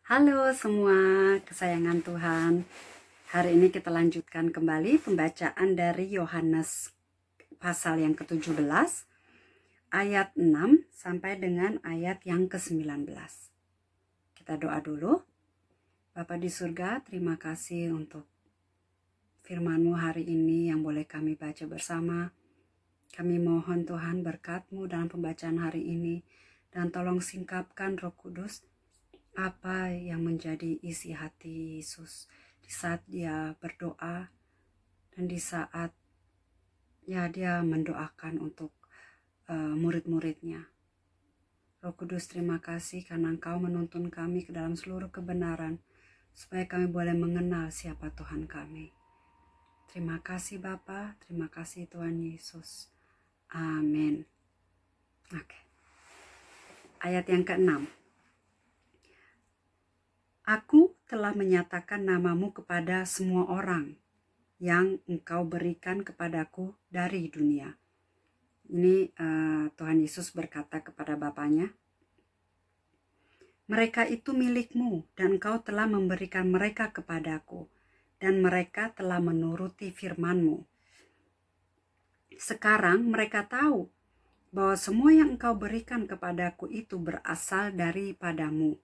Halo semua kesayangan Tuhan. Hari ini kita lanjutkan kembali pembacaan dari Yohanes pasal yang ke-17 ayat 6 sampai dengan ayat yang ke-19. Kita doa dulu. Bapa di surga, terima kasih untuk firman-Mu hari ini yang boleh kami baca bersama. Kami mohon Tuhan berkat-Mu dalam pembacaan hari ini, dan tolong singkapkan Roh Kudus apa yang menjadi isi hati Yesus di saat dia berdoa dan di saat dia mendoakan untuk murid-muridnya. Roh Kudus, terima kasih karena Engkau menuntun kami ke dalam seluruh kebenaran supaya kami boleh mengenal siapa Tuhan kami. Terima kasih Bapa, terima kasih Tuhan Yesus. Amin. Oke. Ayat yang ke-6. Aku telah menyatakan namamu kepada semua orang yang Engkau berikan kepadaku dari dunia. Ini Tuhan Yesus berkata kepada Bapanya, mereka itu milikmu dan Engkau telah memberikan mereka kepadaku, dan mereka telah menuruti firman-Mu. Sekarang mereka tahu bahwa semua yang Engkau berikan kepadaku itu berasal daripadamu.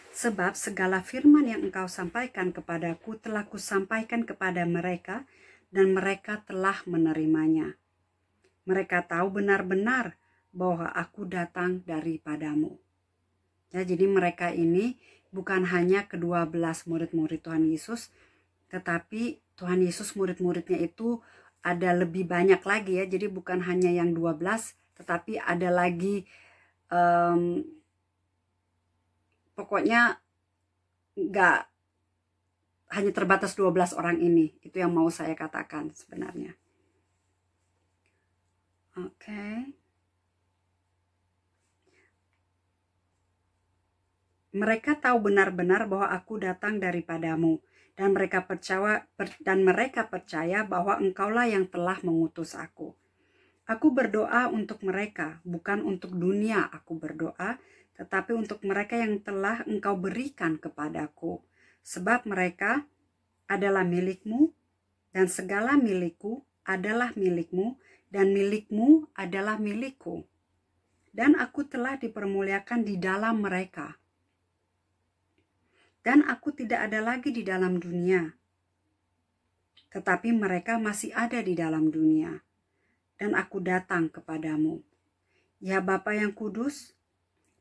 Sebab segala firman yang Engkau sampaikan kepadaku telah kusampaikan kepada mereka, dan mereka telah menerimanya. Mereka tahu benar-benar bahwa aku datang daripadamu. Ya, jadi mereka ini bukan hanya ke-12 murid-murid Tuhan Yesus, tetapi Tuhan Yesus murid-muridnya itu ada lebih banyak lagi ya. Jadi bukan hanya yang 12, tetapi ada lagi pokoknya nggak hanya terbatas 12 orang ini. Itu yang mau saya katakan sebenarnya. Oke. Mereka tahu benar-benar bahwa aku datang daripadamu, dan mereka percaya bahwa Engkaulah yang telah mengutus aku. Aku berdoa untuk mereka, bukan untuk dunia aku berdoa, tetapi untuk mereka yang telah Engkau berikan kepadaku. Sebab mereka adalah milikmu, dan segala milikku adalah milikmu, dan milikmu adalah milikku. Dan aku telah dipermuliakan di dalam mereka. Dan aku tidak ada lagi di dalam dunia, tetapi mereka masih ada di dalam dunia. Dan aku datang kepadamu. Ya Bapa yang kudus,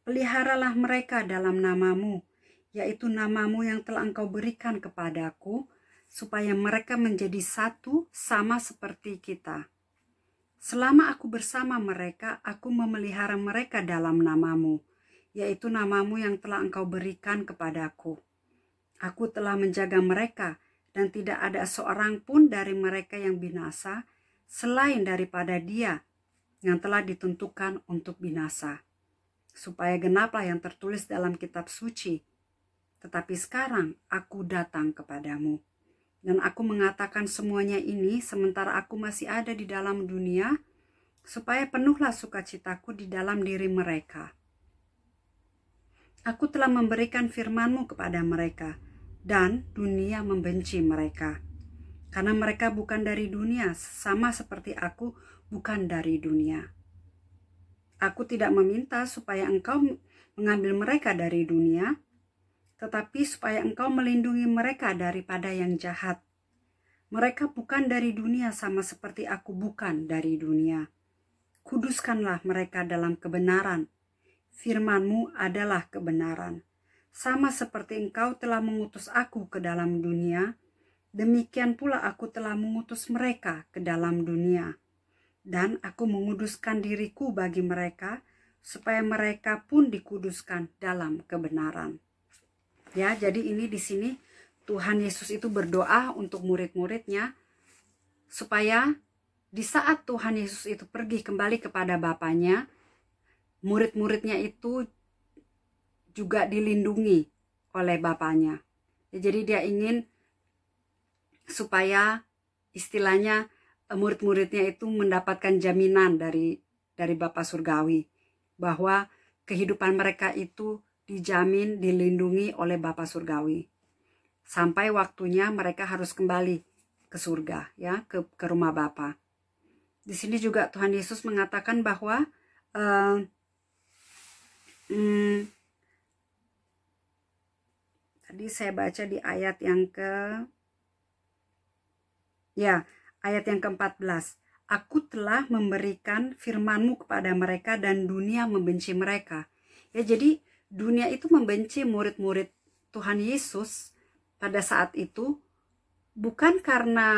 peliharalah mereka dalam namamu, yaitu namamu yang telah Engkau berikan kepadaku, supaya mereka menjadi satu sama seperti kita. Selama aku bersama mereka, aku memelihara mereka dalam namamu, yaitu namamu yang telah Engkau berikan kepadaku. Aku telah menjaga mereka, dan tidak ada seorang pun dari mereka yang binasa, selain daripada dia yang telah ditentukan untuk binasa, supaya genaplah yang tertulis dalam kitab suci. Tetapi sekarang aku datang kepadamu, dan aku mengatakan semuanya ini sementara aku masih ada di dalam dunia, supaya penuhlah sukacitaku di dalam diri mereka. Aku telah memberikan firman-Mu kepada mereka, dan dunia membenci mereka. Karena mereka bukan dari dunia, sama seperti aku bukan dari dunia. Aku tidak meminta supaya Engkau mengambil mereka dari dunia, tetapi supaya Engkau melindungi mereka daripada yang jahat. Mereka bukan dari dunia sama seperti aku bukan dari dunia. Kuduskanlah mereka dalam kebenaran. Firman-Mu adalah kebenaran. Sama seperti Engkau telah mengutus aku ke dalam dunia, demikian pula aku telah mengutus mereka ke dalam dunia. Dan aku menguduskan diriku bagi mereka, supaya mereka pun dikuduskan dalam kebenaran. Ya, jadi ini di sini Tuhan Yesus itu berdoa untuk murid-muridnya, supaya di saat Tuhan Yesus itu pergi kembali kepada Bapanya, murid-muridnya itu juga dilindungi oleh Bapanya. Jadi dia ingin supaya istilahnya murid-muridnya itu mendapatkan jaminan dari Bapa Surgawi bahwa kehidupan mereka itu dijamin, dilindungi oleh Bapa Surgawi. Sampai waktunya mereka harus kembali ke surga, ya, ke rumah Bapa. Di sini juga Tuhan Yesus mengatakan bahwa tadi saya baca di ayat yang ke-14. Aku telah memberikan firman-Mu kepada mereka dan dunia membenci mereka. Ya, jadi dunia itu membenci murid-murid Tuhan Yesus pada saat itu bukan karena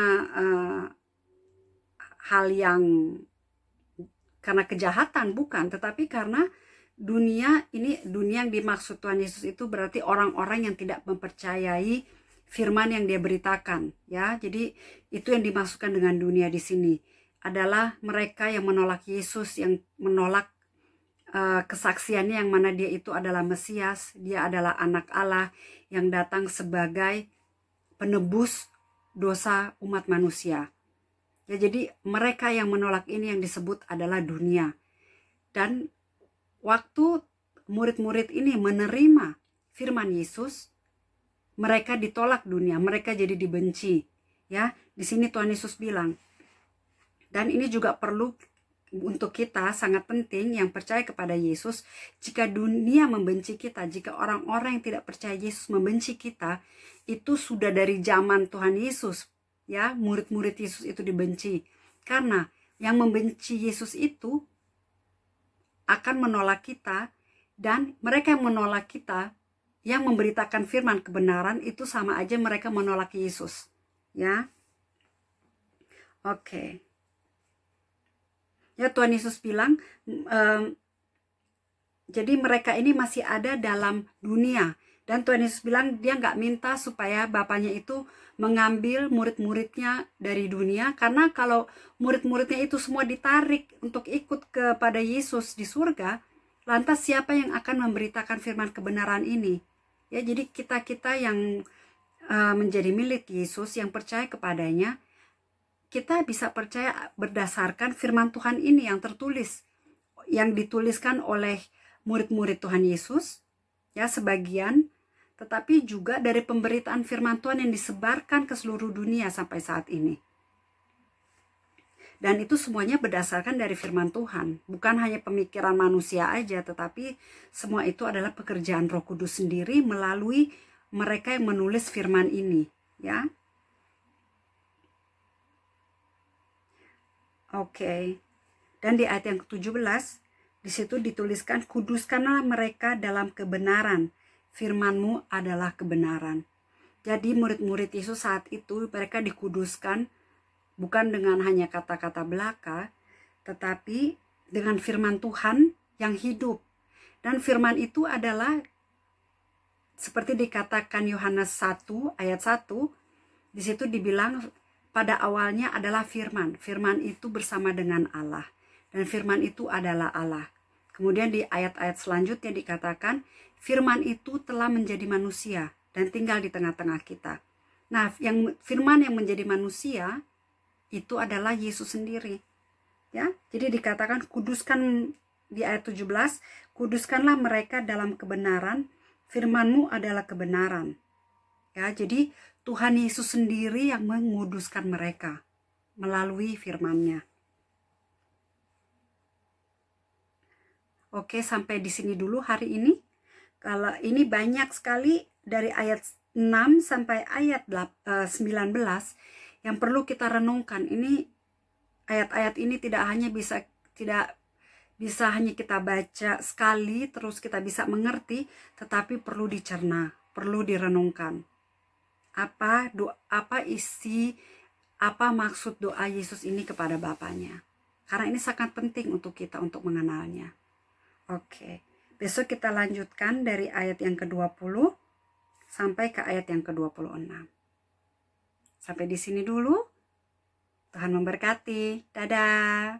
karena kejahatan, bukan, tetapi karena dunia yang dimaksud Tuhan Yesus itu berarti orang-orang yang tidak mempercayai firman yang dia beritakan, ya. Jadi itu yang dimaksudkan dengan dunia di sini adalah mereka yang menolak Yesus, yang menolak kesaksiannya yang mana dia itu adalah Mesias, dia adalah anak Allah yang datang sebagai penebus dosa umat manusia. Ya, jadi mereka yang menolak ini yang disebut adalah dunia. Dan waktu murid-murid ini menerima firman Yesus, mereka ditolak dunia, mereka jadi dibenci. Ya, di sini Tuhan Yesus bilang, dan ini juga perlu untuk kita, sangat penting yang percaya kepada Yesus. Jika dunia membenci kita, jika orang-orang yang tidak percaya Yesus membenci kita, itu sudah dari zaman Tuhan Yesus, ya. Murid-murid Yesus itu dibenci karena yang membenci Yesus itu akan menolak kita, dan mereka yang menolak kita, yang memberitakan firman kebenaran, itu sama aja mereka menolak Yesus, ya. Oke. Ya, Tuhan Yesus bilang, jadi mereka ini masih ada dalam dunia. Dan Tuhan Yesus bilang dia nggak minta supaya Bapaknya itu mengambil murid-muridnya dari dunia. Karena kalau murid-muridnya itu semua ditarik untuk ikut kepada Yesus di surga, lantas siapa yang akan memberitakan firman kebenaran ini? Ya, jadi kita-kita yang menjadi milik Yesus, yang percaya kepadanya, kita bisa percaya berdasarkan firman Tuhan ini yang tertulis, yang dituliskan oleh murid-murid Tuhan Yesus, ya, sebagian, tetapi juga dari pemberitaan firman Tuhan yang disebarkan ke seluruh dunia sampai saat ini. Dan itu semuanya berdasarkan dari firman Tuhan, bukan hanya pemikiran manusia aja, tetapi semua itu adalah pekerjaan Roh Kudus sendiri melalui mereka yang menulis firman ini, ya. Oke. Dan di ayat yang ke-17, di situ dituliskan, kuduskanlah mereka dalam kebenaran. Firman-Mu adalah kebenaran. Jadi murid-murid Yesus saat itu mereka dikuduskan bukan dengan hanya kata-kata belaka, tetapi dengan firman Tuhan yang hidup. Dan firman itu adalah seperti dikatakan Yohanes 1 ayat 1, di situ dibilang pada awalnya adalah firman. Firman itu bersama dengan Allah. Dan firman itu adalah Allah. Kemudian di ayat-ayat selanjutnya dikatakan, firman itu telah menjadi manusia dan tinggal di tengah-tengah kita. Nah, firman yang menjadi manusia itu adalah Yesus sendiri. Ya, jadi dikatakan kuduskan di ayat 17, kuduskanlah mereka dalam kebenaran, firman-Mu adalah kebenaran. Ya, jadi Tuhan Yesus sendiri yang menguduskan mereka melalui firman-Nya. Oke, sampai di sini dulu hari ini. Kalau ini banyak sekali dari ayat 6 sampai ayat 19 yang perlu kita renungkan. Ini ayat-ayat ini tidak bisa hanya kita baca sekali terus kita bisa mengerti, tetapi perlu dicerna, perlu direnungkan. Apa maksud doa Yesus ini kepada Bapaknya. Karena ini sangat penting untuk kita untuk mengenalnya. Oke, besok kita lanjutkan dari ayat yang ke-20 sampai ke ayat yang ke-26. Sampai di sini dulu. Tuhan memberkati. Dadah.